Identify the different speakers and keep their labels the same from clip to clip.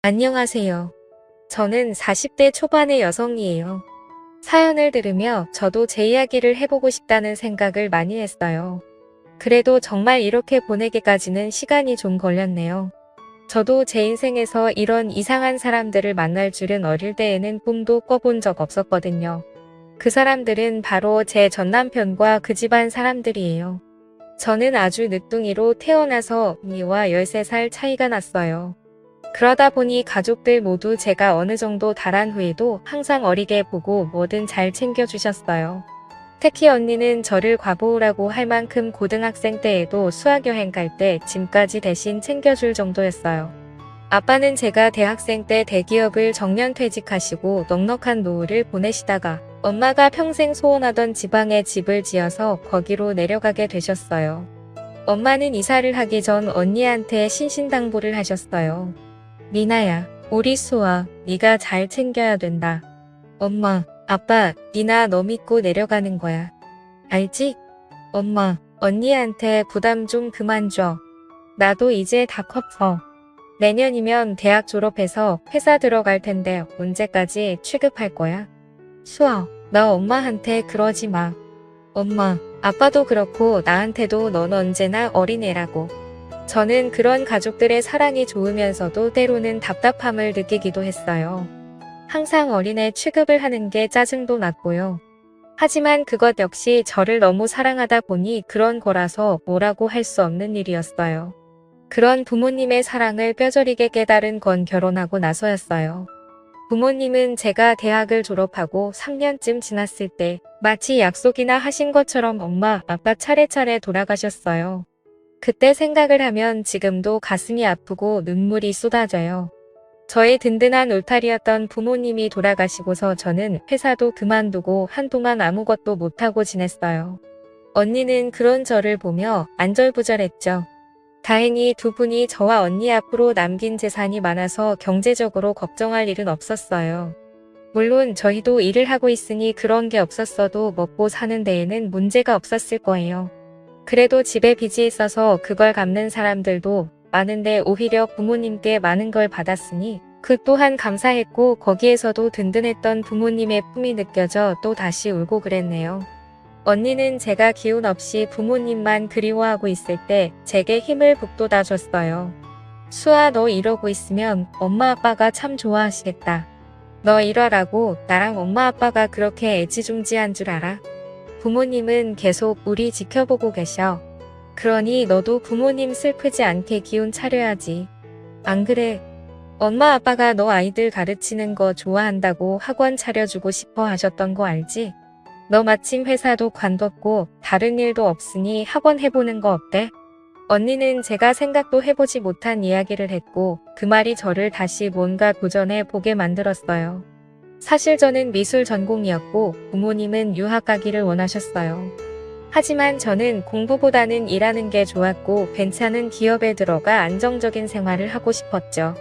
Speaker 1: 안녕하세요. 저는 40대 초반의 여성이에요. 사연을 들으며 저도 제 이야기를 해보고 싶다는 생각을 많이 했어요. 그래도 정말 이렇게 보내기까지는 시간이 좀 걸렸네요. 저도 제 인생에서 이런 이상한 사람들을 만날 줄은 어릴 때에는 꿈도 꿔본 적 없었거든요. 그 사람들은 바로 제 전남편과 그 집안 사람들이에요. 저는 아주 늦둥이로 태어나서 언니와 13살 차이가 났어요. 그러다 보니 가족들 모두 제가 어느 정도 자란 후에도 항상 어리게 보고 뭐든 잘 챙겨주셨어요. 특히 언니는 저를 과보우라고 할 만큼 고등학생 때에도 수학여행 갈 때 짐까지 대신 챙겨줄 정도였어요. 아빠는 제가 대학생 때 대기업을 정년 퇴직하시고 넉넉한 노후를 보내시다가 엄마가 평생 소원하던 지방에 집을 지어서 거기로 내려가게 되셨어요. 엄마는 이사를 하기 전 언니한테 신신당부를 하셨어요. 미나야, 우리 수아, 네가 잘 챙겨야 된다. 엄마, 아빠, 미나 너 믿고 내려가는 거야. 알지? 엄마, 언니한테 부담 좀 그만 줘. 나도 이제 다 컸어. 내년이면 대학 졸업해서 회사 들어갈 텐데 언제까지 취급할 거야? 수아, 나 엄마한테 그러지 마. 엄마, 아빠도 그렇고 나한테도 넌 언제나 어린애라고. 저는 그런 가족들의 사랑이 좋으면서도 때로는 답답함을 느끼기도 했어요. 항상 어린애 취급을 하는 게 짜증도 났고요. 하지만 그것 역시 저를 너무 사랑하다 보니 그런 거라서 뭐라고 할 수 없는 일이었어요. 그런 부모님의 사랑을 뼈저리게 깨달은 건 결혼하고 나서였어요. 부모님은 제가 대학을 졸업하고 3년쯤 지났을 때 마치 약속이나 하신 것처럼 엄마, 아빠 차례차례 돌아가셨어요. 그때 생각을 하면 지금도 가슴이 아프고 눈물이 쏟아져요. 저의 든든한 울타리였던 부모님이 돌아가시고서 저는 회사도 그만두고 한동안 아무것도 못하고 지냈어요. 언니는 그런 저를 보며 안절부절했죠. 다행히 두 분이 저와 언니 앞으로 남긴 재산이 많아서 경제적으로 걱정할 일은 없었어요. 물론 저희도 일을 하고 있으니 그런 게 없었어도 먹고 사는 데에는 문제가 없었을 거예요. 그래도 집에 빚이 있어서 그걸 갚는 사람들도 많은데 오히려 부모님께 많은 걸 받았으니 그 또한 감사했고 거기에서도 든든했던 부모님의 품이 느껴져 또 다시 울고 그랬네요. 언니는 제가 기운 없이 부모님만 그리워하고 있을 때 제게 힘을 북돋아줬어요. 수아, 너 이러고 있으면 엄마 아빠가 참 좋아하시겠다. 너 이러라고 나랑 엄마 아빠가 그렇게 애지중지한 줄 알아? 부모님은 계속 우리 지켜보고 계셔. 그러니 너도 부모님 슬프지 않게 기운 차려야지. 안 그래? 엄마 아빠가 너 아이들 가르치는 거 좋아한다고 학원 차려주고 싶어 하셨던 거 알지? 너 마침 회사도 관뒀고 다른 일도 없으니 학원 해보는 거 어때? 언니는 제가 생각도 해보지 못한 이야기를 했고 그 말이 저를 다시 뭔가 도전해 보게 만들었어요. 사실 저는 미술 전공이었고 부모님은 유학 가기를 원하셨어요. 하지만 저는 공부보다는 일하는 게 좋았고 괜찮은 기업에 들어가 안정적인 생활을 하고 싶었죠.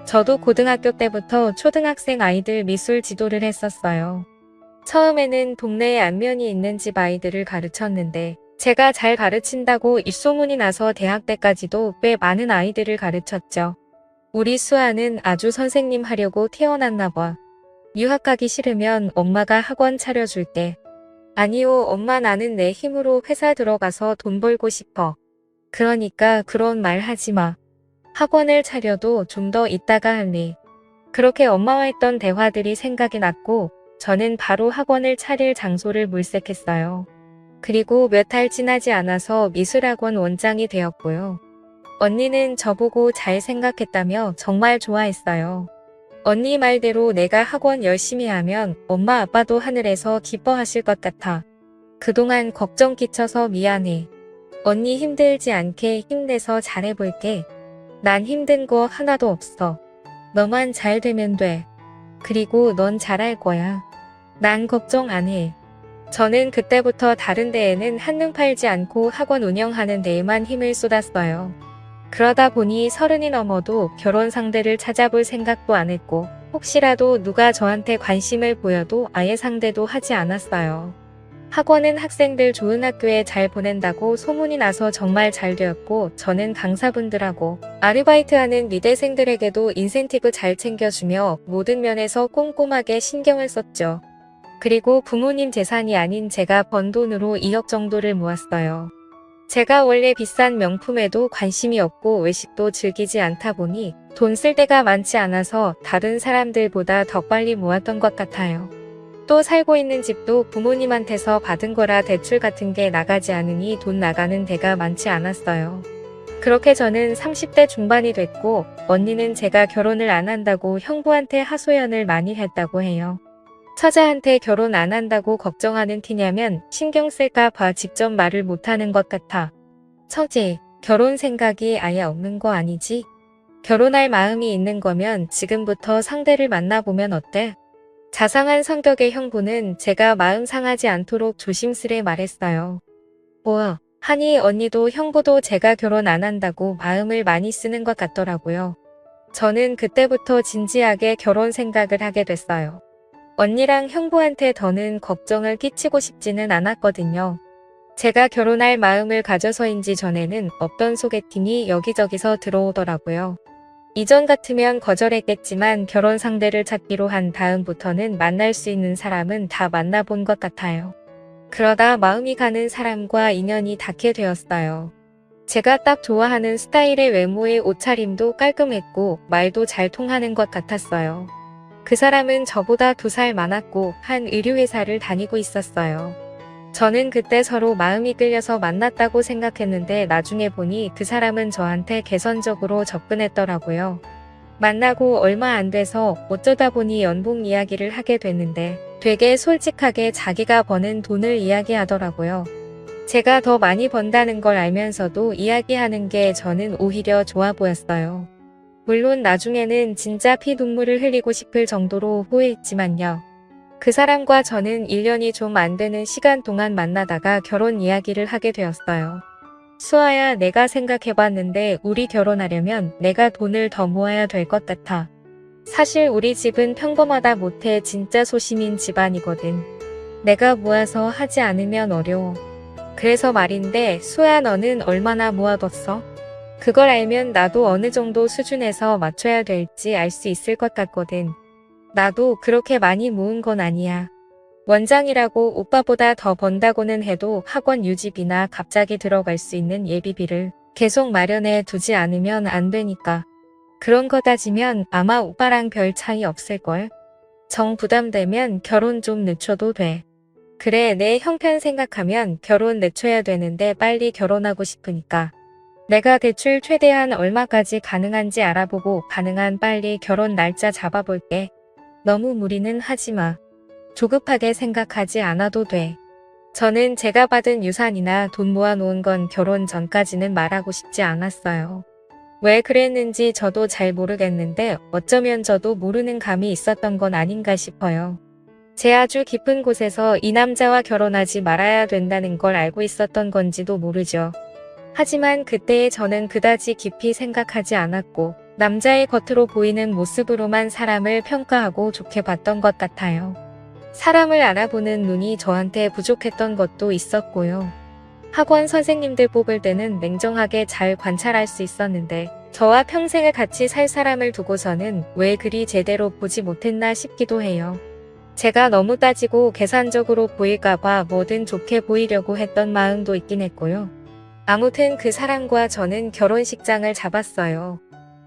Speaker 1: 저도 고등학교 때부터 초등학생 아이들 미술 지도를 했었어요. 처음에는 동네에 안면이 있는 집 아이들을 가르쳤는데 제가 잘 가르친다고 입소문이 나서 대학 때까지도 꽤 많은 아이들을 가르쳤죠. 우리 수아는 아주 선생님 하려고 태어났나 봐. 유학 가기 싫으면 엄마가 학원 차려줄게. 아니요, 엄마 나는 내 힘으로 회사 들어가서 돈 벌고 싶어. 그러니까 그런 말 하지 마. 학원을 차려도 좀 더 있다가 할래. 그렇게 엄마와 했던 대화들이 생각이 났고 저는 바로 학원을 차릴 장소를 물색했어요. 그리고 몇 달 지나지 않아서 미술학원 원장이 되었고요. 언니는 저보고 잘 생각했다며 정말 좋아했어요. 언니 말대로 내가 학원 열심히 하면 엄마 아빠도 하늘에서 기뻐하실 것 같아. 그동안 걱정 끼쳐서 미안해. 언니 힘들지 않게 힘내서 잘해볼게. 난 힘든 거 하나도 없어. 너만 잘 되면 돼. 그리고 넌 잘할 거야. 난 걱정 안 해. 저는 그때부터 다른 데에는 한눈 팔지 않고 학원 운영하는 데에만 힘을 쏟았어요. 그러다 보니 30이 넘어도 결혼 상대를 찾아볼 생각도 안 했고 혹시라도 누가 저한테 관심을 보여도 아예 상대도 하지 않았어요. 학원은 학생들 좋은 학교에 잘 보낸다고 소문이 나서 정말 잘 되었고, 저는 강사분들하고 아르바이트하는 미대생들에게도 인센티브 잘 챙겨주며 모든 면에서 꼼꼼하게 신경을 썼죠. 그리고 부모님 재산이 아닌 제가 번 돈으로 2억 정도를 모았어요. 제가 원래 비싼 명품에도 관심이 없고 외식도 즐기지 않다 보니 돈 쓸 데가 많지 않아서 다른 사람들보다 더 빨리 모았던 것 같아요. 또 살고 있는 집도 부모님한테서 받은 거라 대출 같은 게 나가지 않으니 돈 나가는 데가 많지 않았어요. 그렇게 저는 30대 중반이 됐고, 언니는 제가 결혼을 안 한다고 형부한테 하소연을 많이 했다고 해요. 처자한테 결혼 안 한다고 걱정하는 티냐면 신경 쓸까 봐 직접 말을 못하는 것 같아. 처제, 결혼 생각이 아예 없는 거 아니지? 결혼할 마음이 있는 거면 지금부터 상대를 만나보면 어때? 자상한 성격의 형부는 제가 마음 상하지 않도록 조심스레 말했어요. 뭐, 하니 언니도 형부도 제가 결혼 안 한다고 마음을 많이 쓰는 것 같더라고요. 저는 그때부터 진지하게 결혼 생각을 하게 됐어요. 언니랑 형부한테 더는 걱정을 끼치고 싶지는 않았거든요. 제가 결혼할 마음을 가져서인지 전에는 없던 소개팅이 여기저기서 들어오더라고요. 이전 같으면 거절했겠지만 결혼 상대를 찾기로 한 다음부터는 만날 수 있는 사람은 다 만나본 것 같아요. 그러다 마음이 가는 사람과 인연이 닿게 되었어요. 제가 딱 좋아하는 스타일의 외모의 옷차림도 깔끔했고 말도 잘 통하는 것 같았어요. 그 사람은 저보다 2살 많았고 한 의류회사를 다니고 있었어요. 저는 그때 서로 마음이 끌려서 만났다고 생각했는데 나중에 보니 그 사람은 저한테 개선적으로 접근했더라고요. 만나고 얼마 안 돼서 어쩌다 보니 연봉 이야기를 하게 됐는데 되게 솔직하게 자기가 버는 돈을 이야기하더라고요. 제가 더 많이 번다는 걸 알면서도 이야기하는 게 저는 오히려 좋아 보였어요. 물론 나중에는 진짜 피눈물을 흘리고 싶을 정도로 후회했지만요. 그 사람과 저는 1년이 좀 안 되는 시간 동안 만나다가 결혼 이야기를 하게 되었어요. 수아야, 내가 생각해봤는데 우리 결혼하려면 내가 돈을 더 모아야 될 것 같아. 사실 우리 집은 평범하다 못해 진짜 소심인 집안이거든. 내가 모아서 하지 않으면 어려워. 그래서 말인데 수아, 너는 얼마나 모아뒀어? 그걸 알면 나도 어느 정도 수준에서 맞춰야 될지 알 수 있을 것 같거든. 나도 그렇게 많이 모은 건 아니야. 원장이라고 오빠보다 더 번다고는 해도 학원 유지비나 갑자기 들어갈 수 있는 예비비를 계속 마련해 두지 않으면 안 되니까. 그런 거 따지면 아마 오빠랑 별 차이 없을걸. 정 부담되면 결혼 좀 늦춰도 돼. 그래, 내 형편 생각하면 결혼 늦춰야 되는데 빨리 결혼하고 싶으니까. 내가 대출 최대한 얼마까지 가능한지 알아보고 가능한 빨리 결혼 날짜 잡아볼게. 너무 무리는 하지 마. 조급하게 생각하지 않아도 돼. 저는 제가 받은 유산이나 돈 모아놓은 건 결혼 전까지는 말하고 싶지 않았어요. 왜 그랬는지 저도 잘 모르겠는데 어쩌면 저도 모르는 감이 있었던 건 아닌가 싶어요. 제 아주 깊은 곳에서 이 남자와 결혼하지 말아야 된다는 걸 알고 있었던 건지도 모르죠. 하지만 그때의 저는 그다지 깊이 생각하지 않았고 남자의 겉으로 보이는 모습으로만 사람을 평가하고 좋게 봤던 것 같아요. 사람을 알아보는 눈이 저한테 부족했던 것도 있었고요. 학원 선생님들 뽑을 때는 냉정하게 잘 관찰할 수 있었는데 저와 평생을 같이 살 사람을 두고서는 왜 그리 제대로 보지 못했나 싶기도 해요. 제가 너무 따지고 계산적으로 보일까봐 뭐든 좋게 보이려고 했던 마음도 있긴 했고요. 아무튼 그 사람과 저는 결혼식장을 잡았어요.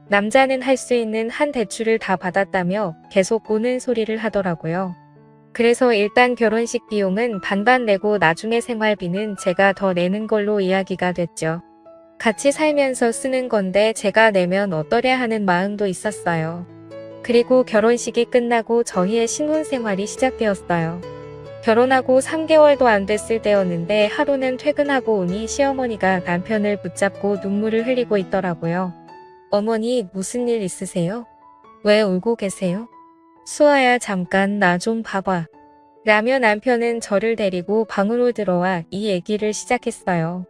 Speaker 1: 남자는 할 수 있는 한 대출을 다 받았다며 계속 오는 소리를 하더라고요. 그래서 일단 결혼식 비용은 반반 내고 나중에 생활비는 제가 더 내는 걸로 이야기가 됐죠. 같이 살면서 쓰는 건데 제가 내면 어떠랴 하는 마음도 있었어요. 그리고 결혼식이 끝나고 저희의 신혼생활이 시작되었어요. 결혼하고 3개월도 안 됐을 때였는데 하루는 퇴근하고 오니 시어머니가 남편을 붙잡고 눈물을 흘리고 있더라고요. 어머니, 무슨 일 있으세요? 왜 울고 계세요? 수아야, 잠깐 나 좀 봐봐. 라며 남편은 저를 데리고 방으로 들어와 이 얘기를 시작했어요.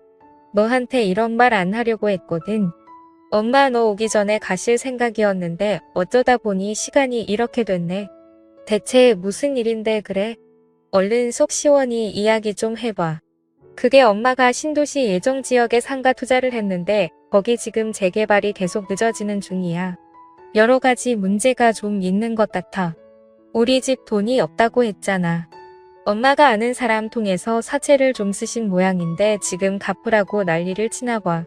Speaker 1: 너한테 이런 말 안 하려고 했거든. 엄마, 너 오기 전에 가실 생각이었는데 어쩌다 보니 시간이 이렇게 됐네. 대체 무슨 일인데 그래? 얼른 속 시원히 이야기 좀 해봐. 그게 엄마가 신도시 예정지역에 상가 투자를 했는데 거기 지금 재개발이 계속 늦어지는 중이야. 여러 가지 문제가 좀 있는 것 같아. 우리 집 돈이 없다고 했잖아. 엄마가 아는 사람 통해서 사채를 좀 쓰신 모양인데 지금 갚으라고 난리를 치나 봐.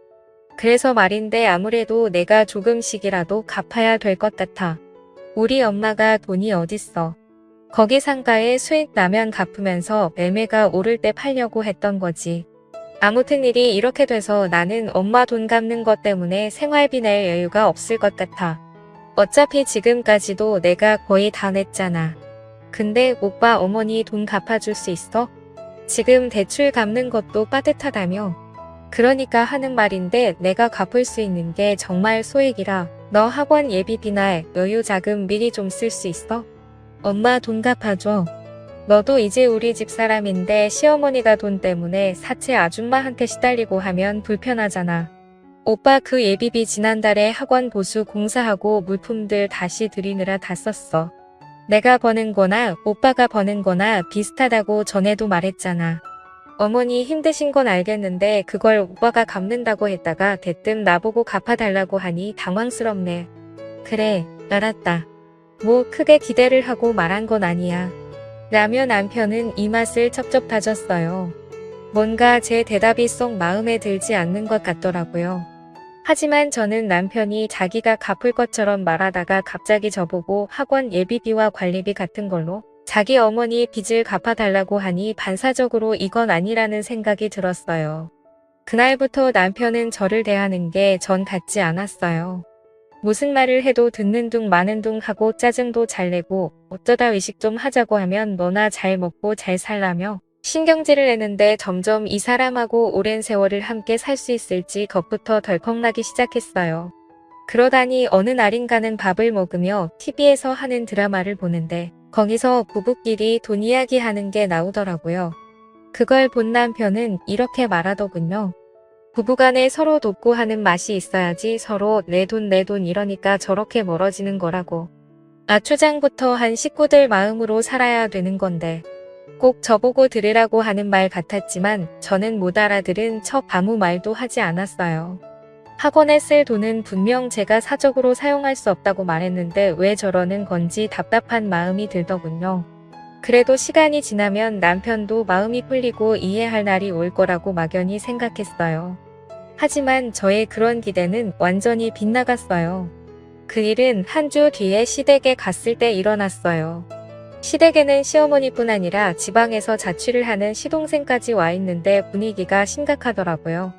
Speaker 1: 그래서 말인데 아무래도 내가 조금씩이라도 갚아야 될 것 같아. 우리 엄마가 돈이 어딨어. 거기 상가에 수익 나면 갚으면서 매매가 오를 때 팔려고 했던 거지. 아무튼 일이 이렇게 돼서 나는 엄마 돈 갚는 것 때문에 생활비 낼 여유가 없을 것 같아. 어차피 지금까지도 내가 거의 다 냈잖아. 근데 오빠 어머니 돈 갚아줄 수 있어? 지금 대출 갚는 것도 빠듯하다며. 그러니까 하는 말인데 내가 갚을 수 있는 게 정말 소액이라 너 학원 예비비나 여유 자금 미리 좀 쓸 수 있어? 엄마 돈 갚아줘. 너도 이제 우리 집 사람인데 시어머니가 돈 때문에 사채 아줌마한테 시달리고 하면 불편하잖아. 오빠 그 예비비 지난달에 학원 보수 공사하고 물품들 다시 드리느라 다 썼어. 내가 버는 거나 오빠가 버는 거나 비슷하다고 전에도 말했잖아. 어머니 힘드신 건 알겠는데 그걸 오빠가 갚는다고 했다가 대뜸 나보고 갚아달라고 하니 당황스럽네. 그래, 알았다. 뭐 크게 기대를 하고 말한 건 아니야. 라며 남편은 이 맛을 첩첩 다졌어요. 뭔가 제 대답이 썩 마음에 들지 않는 것 같더라고요. 하지만 저는 남편이 자기가 갚을 것처럼 말하다가 갑자기 저보고 학원 예비비와 관리비 같은 걸로 자기 어머니 빚을 갚아달라고 하니 반사적으로 이건 아니라는 생각이 들었어요. 그날부터 남편은 저를 대하는 게 전 같지 않았어요. 무슨 말을 해도 듣는 둥 마는 둥 하고 짜증도 잘 내고 어쩌다 외식 좀 하자고 하면 너나 잘 먹고 잘 살라며 신경질을 내는데 점점 이 사람하고 오랜 세월을 함께 살 수 있을지 겁부터 덜컥나기 시작했어요. 그러다니 어느 날인가는 밥을 먹으며 TV에서 하는 드라마를 보는데 거기서 부부끼리 돈 이야기하는 게 나오더라고요. 그걸 본 남편은 이렇게 말하더군요. 부부간에 서로 돕고 하는 맛이 있어야지 서로 내 돈 이러니까 저렇게 멀어지는 거라고. 초장부터 한 식구들 마음으로 살아야 되는 건데. 꼭 저보고 들으라고 하는 말 같았지만 저는 못 알아들은 척 아무 말도 하지 않았어요. 학원에 쓸 돈은 분명 제가 사적으로 사용할 수 없다고 말했는데 왜 저러는 건지 답답한 마음이 들더군요. 그래도 시간이 지나면 남편도 마음이 풀리고 이해할 날이 올 거라고 막연히 생각했어요. 하지만 저의 그런 기대는 완전히 빗나갔어요. 그 일은 한 주 뒤에 시댁에 갔을 때 일어났어요. 시댁에는 시어머니뿐 아니라 지방에서 자취를 하는 시동생까지 와 있는데 분위기가 심각하더라고요.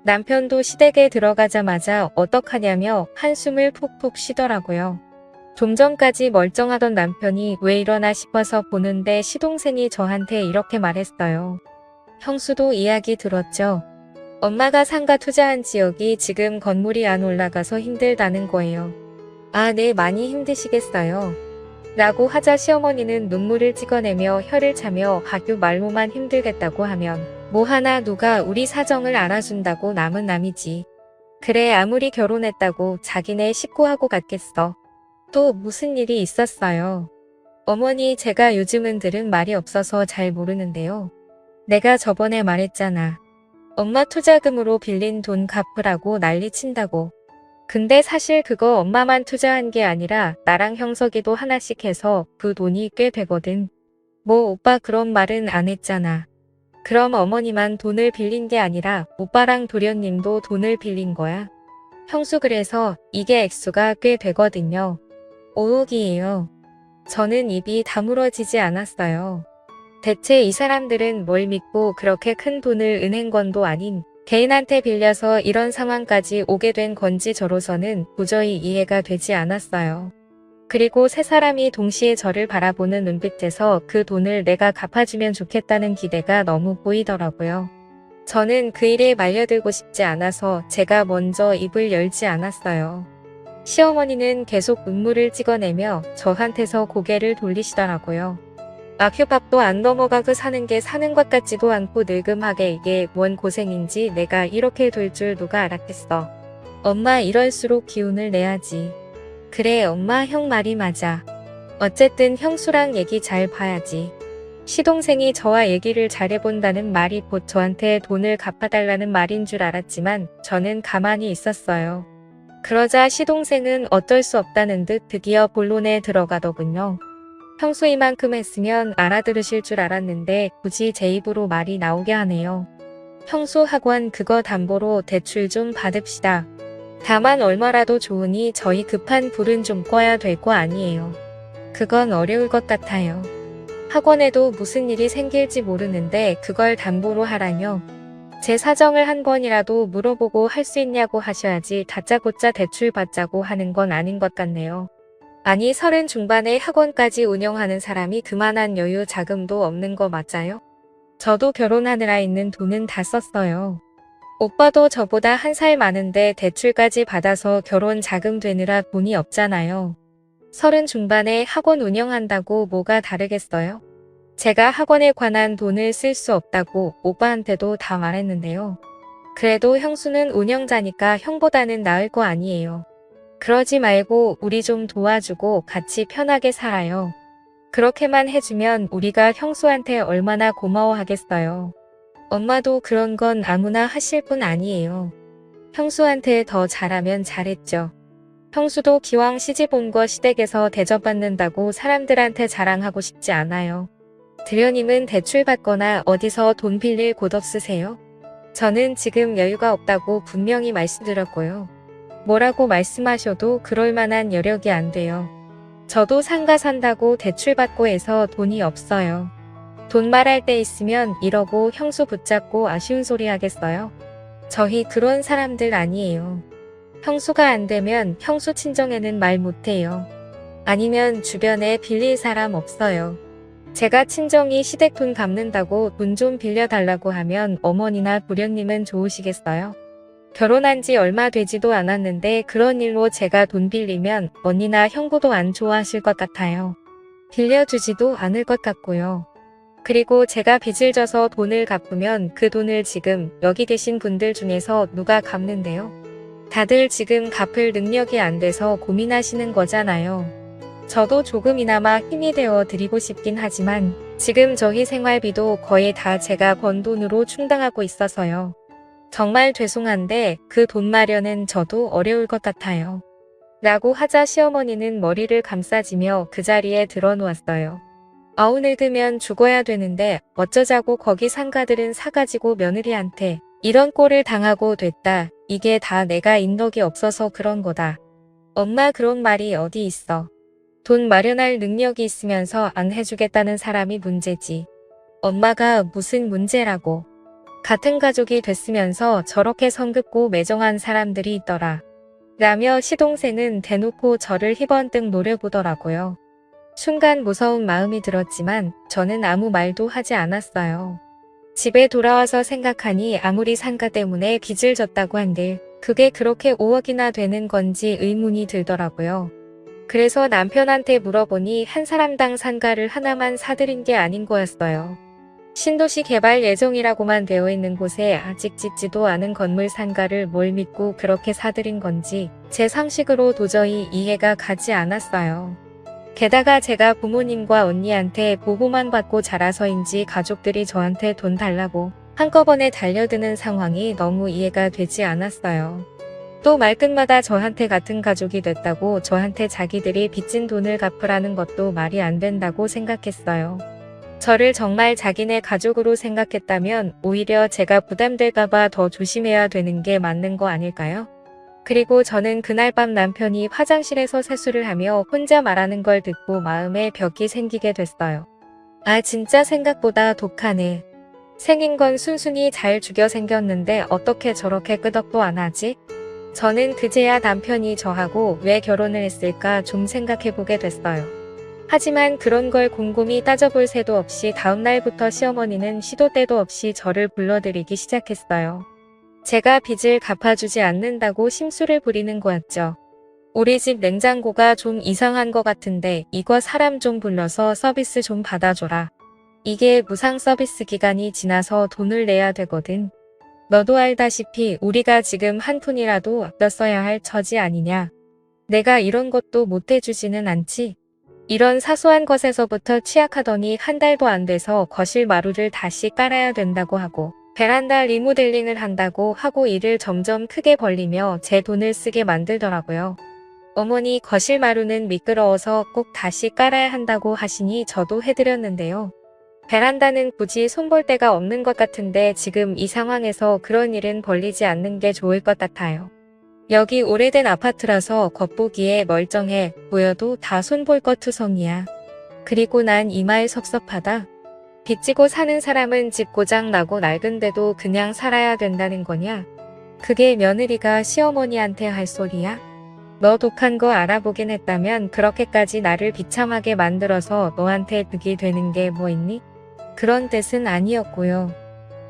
Speaker 1: 남편도 시댁에 들어가자마자 어떡하냐며 한숨을 푹푹 쉬더라고요. 좀 전까지 멀쩡하던 남편이 왜 이러나 싶어서 보는데 시동생이 저한테 이렇게 말했어요. 형수도 이야기 들었죠? 엄마가 상가 투자한 지역이 지금 건물이 안 올라가서 힘들다는 거예요. 아, 네, 많이 힘드시겠어요. 라고 하자 시어머니는 눈물을 찍어내며 혀를 차며 하규 말로만 힘들겠다고 하면 뭐 하나 누가 우리 사정을 알아준다고 남은 남이지. 그래 아무리 결혼했다고 자기네 식구하고 같겠어. 또 무슨 일이 있었어요. 어머니 제가 요즘은 들은 말이 없어서 잘 모르는데요. 내가 저번에 말했잖아. 엄마 투자금으로 빌린 돈 갚으라고 난리 친다고. 근데 사실 그거 엄마만 투자한 게 아니라 나랑 형석이도 하나씩 해서 그 돈이 꽤 되거든. 뭐 오빠 그런 말은 안 했잖아. 그럼 어머니만 돈을 빌린 게 아니라 오빠랑 도련님도 돈을 빌린 거야. 형수 그래서 이게 액수가 꽤 되거든요. 5억이에요. 저는 입이 다물어지지 않았어요. 대체 이 사람들은 뭘 믿고 그렇게 큰 돈을 은행권도 아닌 개인한테 빌려서 이런 상황까지 오게 된 건지 저로서는 도저히 이해가 되지 않았어요. 그리고 세 사람이 동시에 저를 바라보는 눈빛에서 그 돈을 내가 갚아주면 좋겠다는 기대가 너무 보이더라고요. 저는 그 일에 말려들고 싶지 않아서 제가 먼저 입을 열지 않았어요. 시어머니는 계속 눈물을 찍어내며 저한테서 고개를 돌리시더라고요. 휴밥도 안 넘어가고 사는 게 사는 것 같지도 않고 늙음하게 이게 뭔 고생인지 내가 이렇게 될 줄 누가 알았겠어. 엄마 이럴수록 기운을 내야지. 그래 엄마 형 말이 맞아. 어쨌든 형수랑 얘기 잘 봐야지. 시동생이 저와 얘기를 잘해본다는 말이 곧 저한테 돈을 갚아달라는 말인 줄 알았지만 저는 가만히 있었어요. 그러자 시동생은 어쩔 수 없다는 듯 드디어 본론에 들어가더군요. 평소 이만큼 했으면 알아들으실 줄 알았는데 굳이 제 입으로 말이 나오게 하네요. 형수 학원 그거 담보로 대출 좀 받읍시다. 다만 얼마라도 좋으니 저희 급한 불은 좀 꺼야 될 거 아니에요. 그건 어려울 것 같아요. 학원에도 무슨 일이 생길지 모르는데 그걸 담보로 하라뇨. 제 사정을 한 번이라도 물어보고 할 수 있냐고 하셔야지 다짜고짜 대출 받자고 하는 건 아닌 것 같네요. 아니 30 중반에 학원까지 운영하는 사람이 그만한 여유 자금도 없는 거 맞아요? 저도 결혼하느라 있는 돈은 다 썼어요. 오빠도 저보다 1살 많은데 대출까지 받아서 결혼 자금 되느라 돈이 없잖아요. 30 중반에 학원 운영한다고 뭐가 다르겠어요? 제가 학원에 관한 돈을 쓸 수 없다고 오빠한테도 다 말했는데요. 그래도 형수는 운영자니까 형보다는 나을 거 아니에요. 그러지 말고 우리 좀 도와주고 같이 편하게 살아요. 그렇게만 해주면 우리가 형수한테 얼마나 고마워하겠어요. 엄마도 그런 건 아무나 하실 분 아니에요. 형수한테 더 잘하면 잘했죠. 형수도 기왕 시집 온 거 시댁에서 대접받는다고 사람들한테 자랑하고 싶지 않아요. 드려님은 대출 받거나 어디서 돈 빌릴 곳 없으세요? 저는 지금 여유가 없다고 분명히 말씀드렸고요. 뭐라고 말씀하셔도 그럴 만한 여력이 안 돼요. 저도 상가 산다고 대출 받고 해서 돈이 없어요. 돈 말할 때 있으면 이러고 형수 붙잡고 아쉬운 소리 하겠어요? 저희 그런 사람들 아니에요. 형수가 안 되면 형수 친정에는 말 못해요. 아니면 주변에 빌릴 사람 없어요. 제가 친정이 시댁 돈 갚는다고 돈 좀 빌려달라고 하면 어머니나 부련님은 좋으시겠어요? 결혼한 지 얼마 되지도 않았는데 그런 일로 제가 돈 빌리면 언니나 형부도 안 좋아하실 것 같아요. 빌려주지도 않을 것 같고요. 그리고 제가 빚을 져서 돈을 갚으면 그 돈을 지금 여기 계신 분들 중에서 누가 갚는데요? 다들 지금 갚을 능력이 안 돼서 고민하시는 거잖아요. 저도 조금이나마 힘이 되어 드리고 싶긴 하지만 지금 저희 생활비도 거의 다 제가 번 돈으로 충당하고 있어서요. 정말 죄송한데 그 돈 마련은 저도 어려울 것 같아요. 라고 하자 시어머니는 머리를 감싸지며 그 자리에 들어놓았어요. 아우 늙으면 죽어야 되는데 어쩌자고 거기 상가들은 사가지고 며느리한테 이런 꼴을 당하고 됐다. 이게 다 내가 인덕이 없어서 그런 거다. 엄마 그런 말이 어디 있어. 돈 마련할 능력이 있으면서 안 해주겠다는 사람이 문제지. 엄마가 무슨 문제라고. 같은 가족이 됐으면서 저렇게 성급고 매정한 사람들이 있더라. 라며 시동생은 대놓고 저를 희번뜩 노려보더라고요. 순간 무서운 마음이 들었지만 저는 아무 말도 하지 않았어요. 집에 돌아와서 생각하니 아무리 상가 때문에 빚을 졌다고 한들 그게 그렇게 5억이나 되는 건지 의문이 들더라고요. 그래서 남편한테 물어보니 한 사람당 상가를 하나만 사들인 게 아닌 거였어요. 신도시 개발 예정이라고만 되어 있는 곳에 아직 짓지도 않은 건물 상가를 뭘 믿고 그렇게 사들인 건지 제 상식으로 도저히 이해가 가지 않았어요. 게다가 제가 부모님과 언니한테 보호만 받고 자라서인지 가족들이 저한테 돈 달라고 한꺼번에 달려드는 상황이 너무 이해가 되지 않았어요. 또 말끝마다 저한테 같은 가족이 됐다고 저한테 자기들이 빚진 돈을 갚으라는 것도 말이 안 된다고 생각했어요. 저를 정말 자기네 가족으로 생각했다면 오히려 제가 부담될까봐 더 조심해야 되는 게 맞는 거 아닐까요? 그리고 저는 그날 밤 남편이 화장실에서 세수를 하며 혼자 말하는 걸 듣고 마음에 벽이 생기게 됐어요. 아 진짜 생각보다 독하네. 생긴 건 순순히 잘 죽여 생겼는데 어떻게 저렇게 끄덕도 안 하지? 저는 그제야 남편이 저하고 왜 결혼을 했을까 좀 생각해보게 됐어요. 하지만 그런 걸 곰곰이 따져볼 새도 없이 다음날부터 시어머니는 시도 때도 없이 저를 불러들이기 시작했어요. 제가 빚을 갚아주지 않는다고 심술을 부리는 거였죠. 우리 집 냉장고가 좀 이상한 거 같은데 이거 사람 좀 불러서 서비스 좀 받아줘라. 이게 무상 서비스 기간이 지나서 돈을 내야 되거든. 너도 알다시피 우리가 지금 한 푼이라도 아껴 써야 할 처지 아니냐. 내가 이런 것도 못 해주지는 않지. 이런 사소한 것에서부터 취약하더니 한 달도 안 돼서 거실 마루를 다시 깔아야 된다고 하고 베란다 리모델링을 한다고 하고 일을 점점 크게 벌리며 제 돈을 쓰게 만들더라고요. 어머니 거실 마루는 미끄러워서 꼭 다시 깔아야 한다고 하시니 저도 해드렸는데요. 베란다는 굳이 손볼 데가 없는 것 같은데 지금 이 상황에서 그런 일은 벌리지 않는 게 좋을 것 같아요. 여기 오래된 아파트라서 겉보기에 멀쩡해 보여도 다 손볼 것 투성이야. 그리고 난 이 말 섭섭하다. 빚지고 사는 사람은 집 고장 나고 낡은데도 그냥 살아야 된다는 거냐? 그게 며느리가 시어머니한테 할 소리야? 너 독한 거 알아보긴 했다면 그렇게까지 나를 비참하게 만들어서 너한테 득이 되는 게 뭐 있니? 그런 뜻은 아니었고요.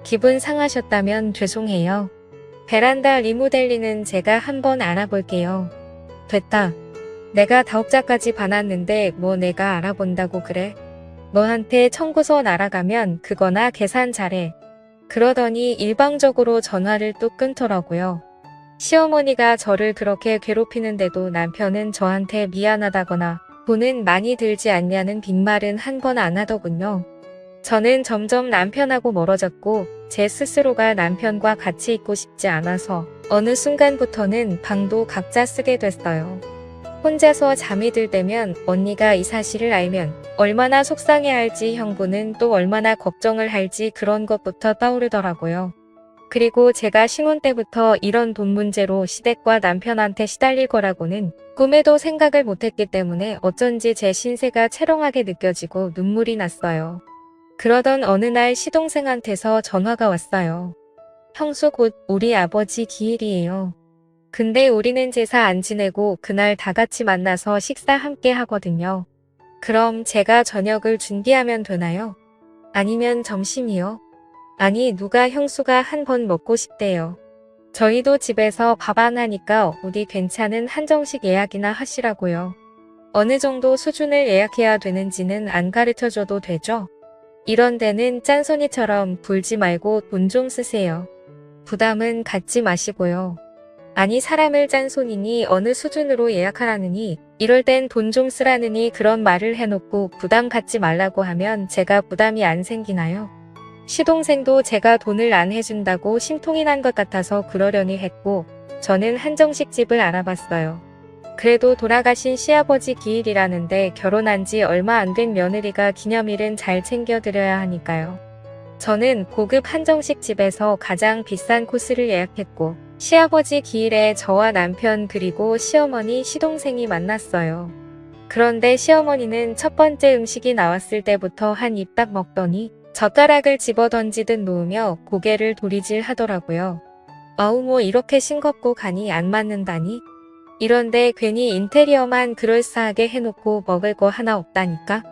Speaker 1: 기분 상하셨다면 죄송해요. 베란다 리모델링은 제가 한번 알아볼게요. 됐다. 내가 다업자까지 봐놨는데 뭐 내가 알아본다고 그래? 너한테 청구서 날아가면 그거나 계산 잘해. 그러더니 일방적으로 전화를 뚝 끊더라고요. 시어머니가 저를 그렇게 괴롭히는데도 남편은 저한테 미안하다거나 돈은 많이 들지 않냐는 빈말은 한 번 안 하더군요. 저는 점점 남편하고 멀어졌고 제 스스로가 남편과 같이 있고 싶지 않아서 어느 순간부터는 방도 각자 쓰게 됐어요. 혼자서 잠이 들 때면 언니가 이 사실을 알면 얼마나 속상해할지 형부는 또 얼마나 걱정을 할지 그런 것부터 떠오르더라고요. 그리고 제가 신혼 때부터 이런 돈 문제로 시댁과 남편한테 시달릴 거라고는 꿈에도 생각을 못했기 때문에 어쩐지 제 신세가 채롱하게 느껴지고 눈물이 났어요. 그러던 어느 날 시동생한테서 전화가 왔어요. 형수 곧 우리 아버지 기일이에요. 근데 우리는 제사 안 지내고 그날 다 같이 만나서 식사 함께 하거든요. 그럼 제가 저녁을 준비하면 되나요? 아니면 점심이요? 아니 누가 형수가 한 번 먹고 싶대요. 저희도 집에서 밥 안 하니까 어디 괜찮은 한정식 예약이나 하시라고요. 어느 정도 수준을 예약해야 되는지는 안 가르쳐줘도 되죠? 이런 데는 짠손이처럼 굴지 말고 돈 좀 쓰세요. 부담은 갖지 마시고요. 아니 사람을 짠손이니 어느 수준으로 예약하라느니 이럴 땐 돈 좀 쓰라느니 그런 말을 해놓고 부담 갖지 말라고 하면 제가 부담이 안 생기나요? 시동생도 제가 돈을 안 해준다고 심통이 난 것 같아서 그러려니 했고 저는 한정식 집을 알아봤어요. 그래도 돌아가신 시아버지 기일이라는데 결혼한 지 얼마 안 된 며느리가 기념일은 잘 챙겨드려야 하니까요. 저는 고급 한정식 집에서 가장 비싼 코스를 예약했고 시아버지 기일에 저와 남편 그리고 시어머니 시동생이 만났어요. 그런데 시어머니는 첫 번째 음식이 나왔을 때부터 한 입 딱 먹더니 젓가락을 집어 던지듯 놓으며 고개를 도리질 하더라고요. 아우 뭐 이렇게 싱겁고 간이 안 맞는다니? 이런데 괜히 인테리어만 그럴싸하게 해놓고 먹을 거 하나 없다니까?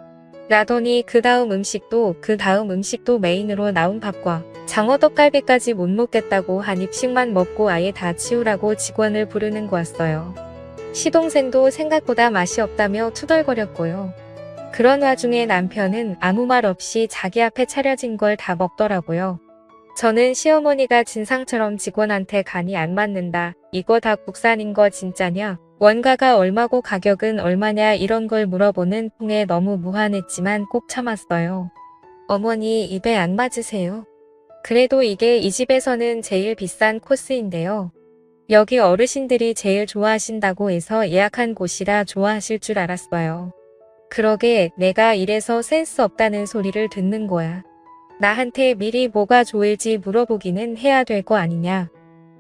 Speaker 1: 라더니 그 다음 음식도 메인으로 나온 밥과 장어떡갈비까지 못 먹겠다고 한 입씩만 먹고 아예 다 치우라고 직원을 부르는 거였어요. 시동생도 생각보다 맛이 없다며 투덜거렸고요. 그런 와중에 남편은 아무 말 없이 자기 앞에 차려진 걸 다 먹더라고요. 저는 시어머니가 진상처럼 직원한테 간이 안 맞는다. 이거 다 국산인 거 진짜냐? 원가가 얼마고 가격은 얼마냐 이런 걸 물어보는 통에 너무 무한했지만 꼭 참았어요. 어머니 입에 안 맞으세요? 그래도 이게 이 집에서는 제일 비싼 코스인데요. 여기 어르신들이 제일 좋아하신다고 해서 예약한 곳이라 좋아하실 줄 알았어요. 그러게 내가 이래서 센스 없다는 소리를 듣는 거야. 나한테 미리 뭐가 좋을지 물어보기는 해야 될 거 아니냐.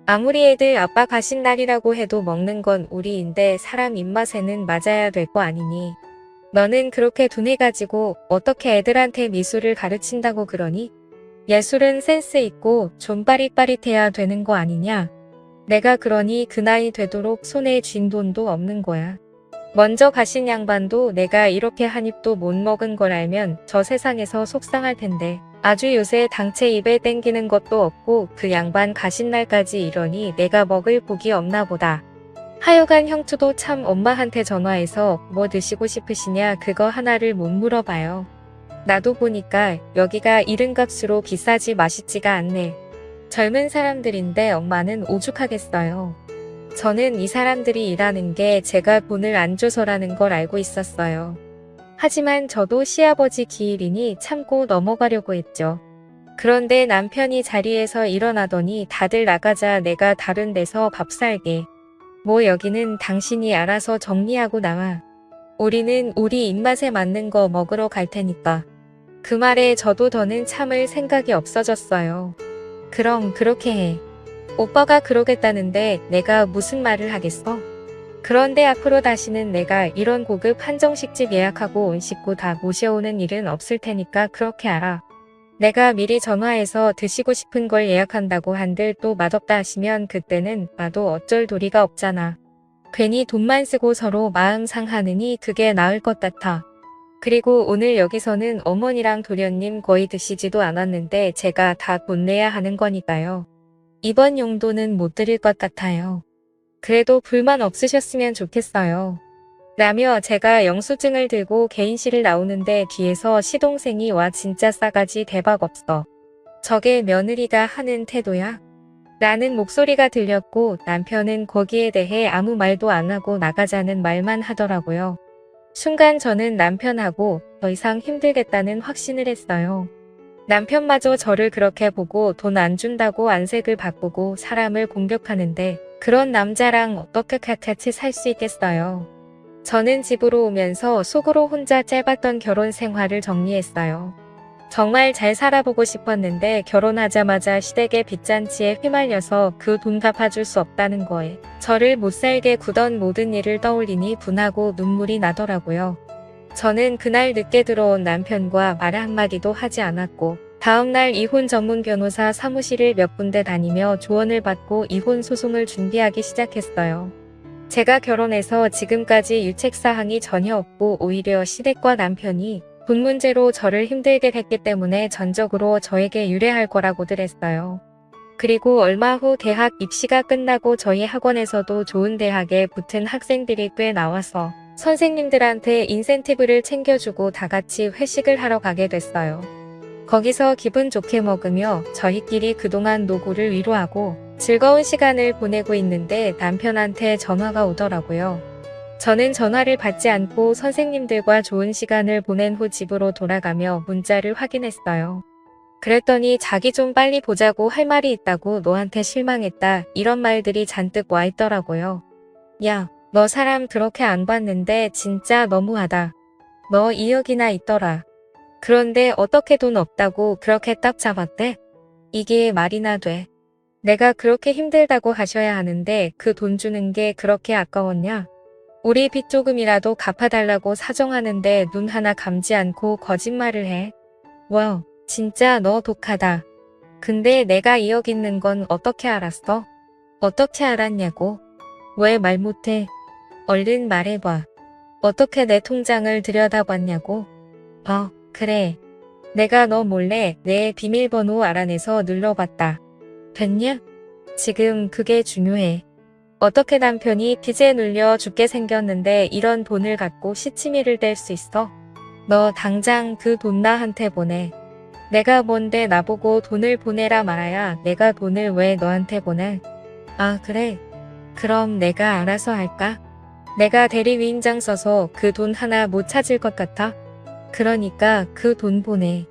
Speaker 1: 아무리 애들 아빠 가신 날이라고 해도 먹는 건 우리인데 사람 입맛에는 맞아야 될 거 아니니. 너는 그렇게 둔해가지고 어떻게 애들한테 미술을 가르친다고 그러니? 예술은 센스 있고 좀 빠릿빠릿해야 되는 거 아니냐. 내가 그러니 그 나이 되도록 손에 쥔 돈도 없는 거야. 먼저 가신 양반도 내가 이렇게 한 입도 못 먹은 걸 알면 저 세상에서 속상할 텐데 아주 요새 당체 입에 땡기는 것도 없고 그 양반 가신 날까지 이러니 내가 먹을 복이 없나 보다. 하여간 형투도 참 엄마한테 전화해서 뭐 드시고 싶으시냐 그거 하나를 못 물어봐요. 나도 보니까 여기가 이른값으로 비싸지 맛있지가 않네. 젊은 사람들인데 엄마는 오죽하겠어요. 저는 이 사람들이 일하는 게 제가 돈을 안 줘서라는 걸 알고 있었어요. 하지만 저도 시아버지 기일이니 참고 넘어가려고 했죠. 그런데 남편이 자리에서 일어나더니 다들 나가자 내가 다른 데서 밥 살게. 뭐 여기는 당신이 알아서 정리하고 나와. 우리는 우리 입맛에 맞는 거 먹으러 갈 테니까. 그 말에 저도 더는 참을 생각이 없어졌어요. 그럼 그렇게 해. 오빠가 그러겠다는데 내가 무슨 말을 하겠어? 그런데 앞으로 다시는 내가 이런 고급 한정식집 예약하고 온 식구 다 모셔오는 일은 없을 테니까 그렇게 알아. 내가 미리 전화해서 드시고 싶은 걸 예약한다고 한들 또 맛없다 하시면 그때는 나도 어쩔 도리가 없잖아. 괜히 돈만 쓰고 서로 마음 상하느니 그게 나을 것 같아. 그리고 오늘 여기서는 어머니랑 도련님 거의 드시지도 않았는데 제가 다 돈 내야 하는 거니까요. 이번 용돈은 못 드릴 것 같아요. 그래도 불만 없으셨으면 좋겠어요. 라며 제가 영수증을 들고 개인실을 나오는데 뒤에서 시동생이 와 진짜 싸가지 대박 없어. 저게 며느리가 하는 태도야? 라는 목소리가 들렸고 남편은 거기에 대해 아무 말도 안 하고 나가자는 말만 하더라고요. 순간 저는 남편하고 더 이상 힘들겠다는 확신을 했어요. 남편마저 저를 그렇게 보고 돈 안 준다고 안색을 바꾸고 사람을 공격하는데 그런 남자랑 어떻게 같이 살 수 있겠어요. 저는 집으로 오면서 속으로 혼자 짧았던 결혼 생활을 정리했어요. 정말 잘 살아보고 싶었는데 결혼하자마자 시댁의 빚잔치에 휘말려서 그 돈 갚아줄 수 없다는 거에 저를 못살게 구던 모든 일을 떠올리니 분하고 눈물이 나더라고요. 저는 그날 늦게 들어온 남편과 말 한마디도 하지 않았고 다음날 이혼 전문 변호사 사무실을 몇 군데 다니며 조언을 받고 이혼 소송을 준비하기 시작했어요. 제가 결혼해서 지금까지 유책사항이 전혀 없고 오히려 시댁과 남편이 돈 문제로 저를 힘들게 했기 때문에 전적으로 저에게 유리할 거라고들 했어요. 그리고 얼마 후 대학 입시가 끝나고 저희 학원에서도 좋은 대학에 붙은 학생들이 꽤 나와서 선생님들한테 인센티브를 챙겨주고 다 같이 회식을 하러 가게 됐어요. 거기서 기분 좋게 먹으며 저희끼리 그동안 노고를 위로하고 즐거운 시간을 보내고 있는데 남편한테 전화가 오더라고요. 저는 전화를 받지 않고 선생님들과 좋은 시간을 보낸 후 집으로 돌아가며 문자를 확인했어요. 그랬더니 자기 좀 빨리 보자고 할 말이 있다고 너한테 실망했다 이런 말들이 잔뜩 와 있더라고요. 야, 너 사람 그렇게 안 봤는데 진짜 너무하다. 너 2억이나 있더라. 그런데 어떻게 돈 없다고 그렇게 딱 잡았대? 이게 말이나 돼. 내가 그렇게 힘들다고 하셔야 하는데 그 돈 주는 게 그렇게 아까웠냐? 우리 빚 조금이라도 갚아달라고 사정하는데 눈 하나 감지 않고 거짓말을 해. 와, 진짜 너 독하다. 근데 내가 2억 있는 건 어떻게 알았어? 어떻게 알았냐고? 왜 말 못해? 얼른 말해봐. 어떻게 내 통장을 들여다봤냐고? 그래. 내가 너 몰래 내 비밀번호 알아내서 눌러봤다. 됐냐? 지금 그게 중요해. 어떻게 남편이 빚에 눌려 죽게 생겼는데 이런 돈을 갖고 시치미를 댈 수 있어? 너 당장 그 돈 나한테 보내. 내가 뭔데 나보고 돈을 보내라 말아야 내가 돈을 왜 너한테 보내? 아, 그래. 그럼 내가 알아서 할까? 내가 대리위임장 써서 그 돈 하나 못 찾을 것 같아? 그러니까 그 돈 보내.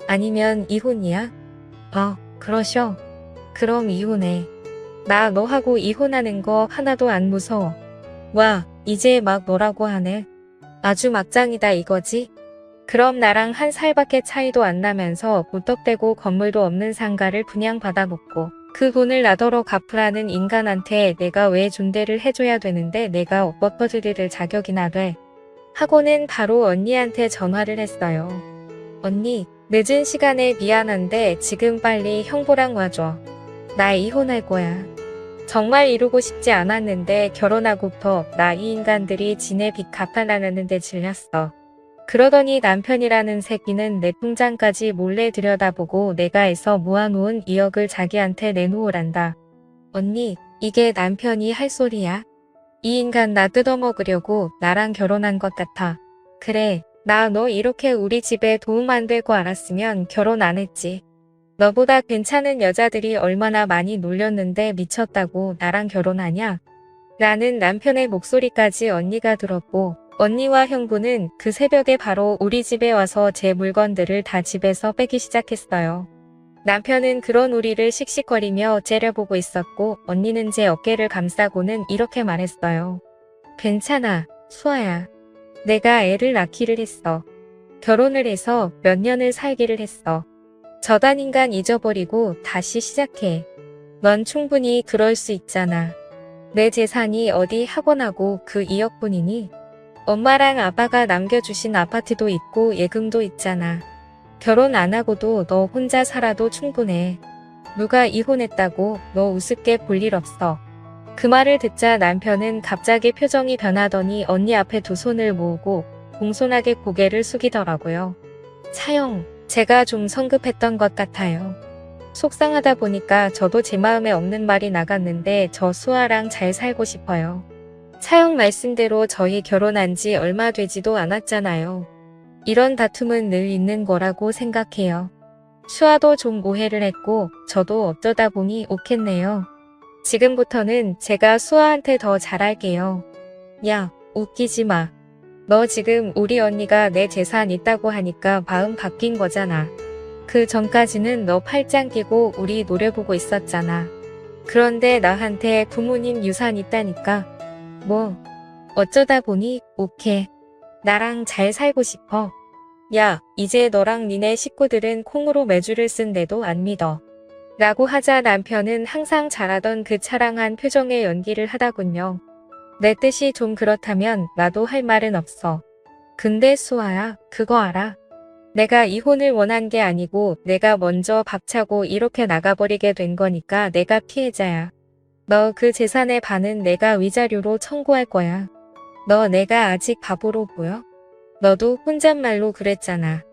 Speaker 1: 아니면 이혼이야? 그러셔. 그럼 이혼해. 나 너하고 이혼하는 거 하나도 안 무서워. 와, 이제 막 너라고 하네. 아주 막장이다 이거지? 그럼 나랑 한 살밖에 차이도 안 나면서 무턱대고 건물도 없는 상가를 분양받아 놓고 그 돈을 나더러 갚으라는 인간한테 내가 왜 존대를 해줘야 되는데 내가 엎어드릴 자격이나 돼. 하고는 바로 언니한테 전화를 했어요. 언니, 늦은 시간에 미안한데 지금 빨리 형부랑 와줘. 나 이혼할 거야. 정말 이루고 싶지 않았는데 결혼하고부터 나 이 인간들이 지네 빚 갚아나가는 데 질렸어. 그러더니 남편이라는 새끼는 내 통장까지 몰래 들여다보고 내가 해서 모아놓은 2억을 자기한테 내놓으란다. 언니, 이게 남편이 할 소리야? 이 인간 나 뜯어먹으려고 나랑 결혼한 것 같아. 그래, 나 너 이렇게 우리 집에 도움 안 되고 알았으면 결혼 안 했지. 너보다 괜찮은 여자들이 얼마나 많이 놀렸는데 미쳤다고 나랑 결혼하냐? 라는 남편의 목소리까지 언니가 들었고 언니와 형부는 그 새벽에 바로 우리 집에 와서 제 물건들을 다 집에서 빼기 시작했어요. 남편은 그런 우리를 씩씩거리며 째려보고 있었고 언니는 제 어깨를 감싸고는 이렇게 말했어요. 괜찮아, 수아야. 내가 애를 낳기를 했어. 결혼을 해서 몇 년을 살기를 했어. 저단 인간 잊어버리고 다시 시작해. 넌 충분히 그럴 수 있잖아. 내 재산이 어디 학원하고 그 2억뿐이니? 엄마랑 아빠가 남겨주신 아파트도 있고 예금도 있잖아. 결혼 안 하고도 너 혼자 살아도 충분해. 누가 이혼했다고 너 우습게 볼 일 없어. 그 말을 듣자 남편은 갑자기 표정이 변하더니 언니 앞에 두 손을 모으고 공손하게 고개를 숙이더라고요. 차영, 제가 좀 성급했던 것 같아요. 속상하다 보니까 저도 제 마음에 없는 말이 나갔는데 저 수아랑 잘 살고 싶어요. 차영 말씀대로 저희 결혼한 지 얼마 되지도 않았잖아요. 이런 다툼은 늘 있는 거라고 생각해요. 수아도 좀 오해를 했고 저도 어쩌다 보니 욱했네요. 지금부터는 제가 수아한테 더 잘할게요. 야, 웃기지 마. 너 지금 우리 언니가 내 재산 있다고 하니까 마음 바뀐 거잖아. 그 전까지는 너 팔짱 끼고 우리 노래 보고 있었잖아. 그런데 나한테 부모님 유산 있다니까. 뭐, 어쩌다 보니 욱해. 나랑 잘 살고 싶어. 야, 이제 너랑 니네 식구들은 콩으로 매주를 쓴데도 안 믿어. 라고 하자 남편은 항상 잘하던 그 차랑한 표정의 연기를 하더군요. 내 뜻이 좀 그렇다면 나도 할 말은 없어. 근데 수아야, 그거 알아? 내가 이혼을 원한 게 아니고 내가 먼저 박차고 이렇게 나가버리게 된 거니까 내가 피해자야. 너 그 재산의 반은 내가 위자료로 청구할 거야. 너 내가 아직 바보로 보여? 너도 혼잣말로 그랬잖아.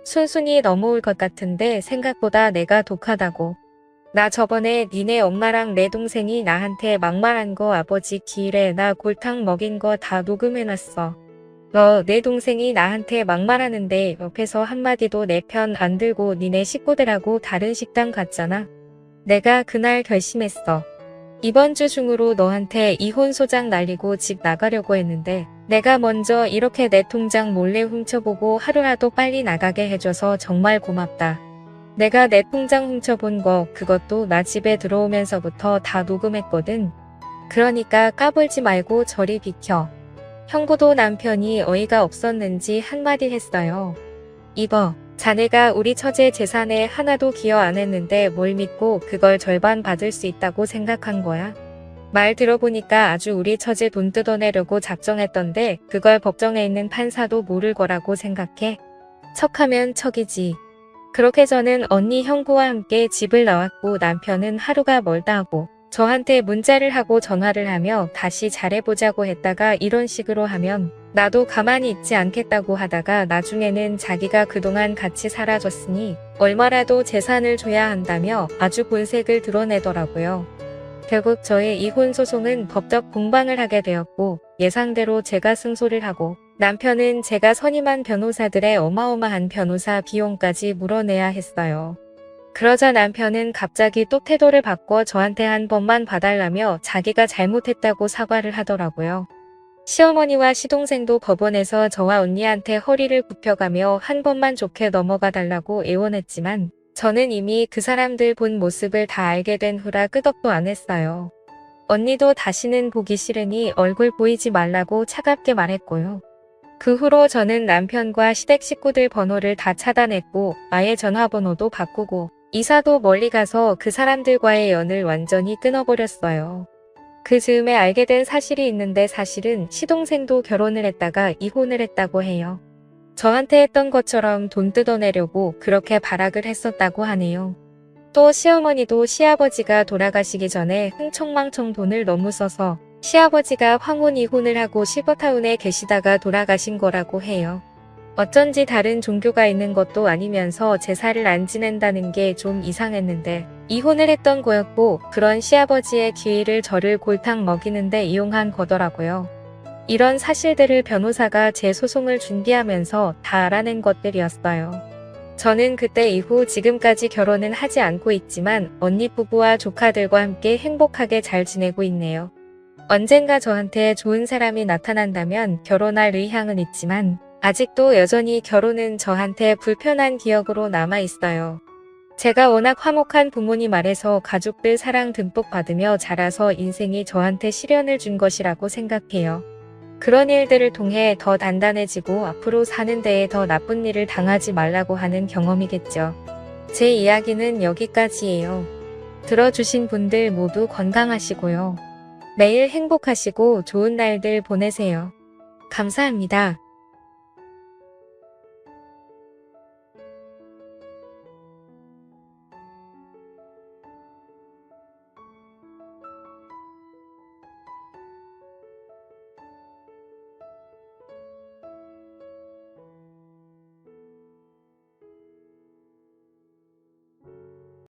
Speaker 1: 순순히 넘어올 것 같은데 생각보다 내가 독하다고. 나 저번에 니네 엄마랑 내 동생이 나한테 막말한 거 아버지 기일에 나 골탕 먹인 거 다 녹음해놨어. 너 내 동생이 나한테 막말하는데 옆에서 한마디도 내 편 안 들고 니네 식구들하고 다른 식당 갔잖아. 내가 그날 결심했어. 이번 주 중으로 너한테 이혼 소장 날리고 집 나가려고 했는데 내가 먼저 이렇게 내 통장 몰래 훔쳐보고 하루라도 빨리 나가게 해줘서 정말 고맙다. 내가 내 통장 훔쳐본 거 그것도 나 집에 들어오면서부터 다 녹음했거든. 그러니까 까불지 말고 저리 비켜. 형부도 남편이 어이가 없었는지 한마디 했어요. 이봐, 자네가 우리 처제 재산에 하나도 기여 안 했는데 뭘 믿고 그걸 절반 받을 수 있다고 생각한 거야? 말 들어보니까 아주 우리 처제 돈 뜯어내려고 작정했던데 그걸 법정에 있는 판사도 모를 거라고 생각해? 척하면 척이지. 그렇게 저는 언니 형부와 함께 집을 나왔고 남편은 하루가 멀다 하고 저한테 문자를 하고 전화를 하며 다시 잘해보자고 했다가 이런 식으로 하면 나도 가만히 있지 않겠다고 하다가 나중에는 자기가 그동안 같이 살아줬으니 얼마라도 재산을 줘야 한다며 아주 본색을 드러내더라고요. 결국 저의 이혼 소송은 법적 공방을 하게 되었고 예상대로 제가 승소를 하고 남편은 제가 선임한 변호사들의 어마어마한 변호사 비용까지 물어내야 했어요. 그러자 남편은 갑자기 또 태도를 바꿔 저한테 한 번만 봐달라며 자기가 잘못했다고 사과를 하더라고요. 시어머니와 시동생도 법원에서 저와 언니한테 허리를 굽혀가며 한 번만 좋게 넘어가 달라고 애원했지만 저는 이미 그 사람들 본 모습을 다 알게 된 후라 끄덕도 안 했어요. 언니도 다시는 보기 싫으니 얼굴 보이지 말라고 차갑게 말했고요. 그 후로 저는 남편과 시댁 식구들 번호를 다 차단했고 아예 전화번호도 바꾸고 이사도 멀리 가서 그 사람들과의 연을 완전히 끊어버렸어요. 그 즈음에 알게 된 사실이 있는데 사실은 시동생도 결혼을 했다가 이혼을 했다고 해요. 저한테 했던 것처럼 돈 뜯어내려고 그렇게 발악을 했었다고 하네요. 또 시어머니도 시아버지가 돌아가시기 전에 흥청망청 돈을 너무 써서 시아버지가 황혼 이혼을 하고 실버타운에 계시다가 돌아가신 거라고 해요. 어쩐지 다른 종교가 있는 것도 아니면서 제사를 안 지낸다는 게 좀 이상했는데 이혼을 했던 거였고 그런 시아버지의 기회를 저를 골탕 먹이는데 이용한 거더라고요. 이런 사실들을 변호사가 제 소송을 준비하면서 다 알아낸 것들이었어요. 저는 그때 이후 지금까지 결혼은 하지 않고 있지만 언니 부부와 조카들과 함께 행복하게 잘 지내고 있네요. 언젠가 저한테 좋은 사람이 나타난다면 결혼할 의향은 있지만 아직도 여전히 결혼은 저한테 불편한 기억으로 남아 있어요. 제가 워낙 화목한 부모님 아래서 가족들 사랑 듬뿍 받으며 자라서 인생이 저한테 시련을 준 것이라고 생각해요. 그런 일들을 통해 더 단단해지고 앞으로 사는 데에 더 나쁜 일을 당하지 말라고 하는 경험이겠죠. 제 이야기는 여기까지예요. 들어주신 분들 모두 건강하시고요. 매일 행복하시고 좋은 날들 보내세요. 감사합니다.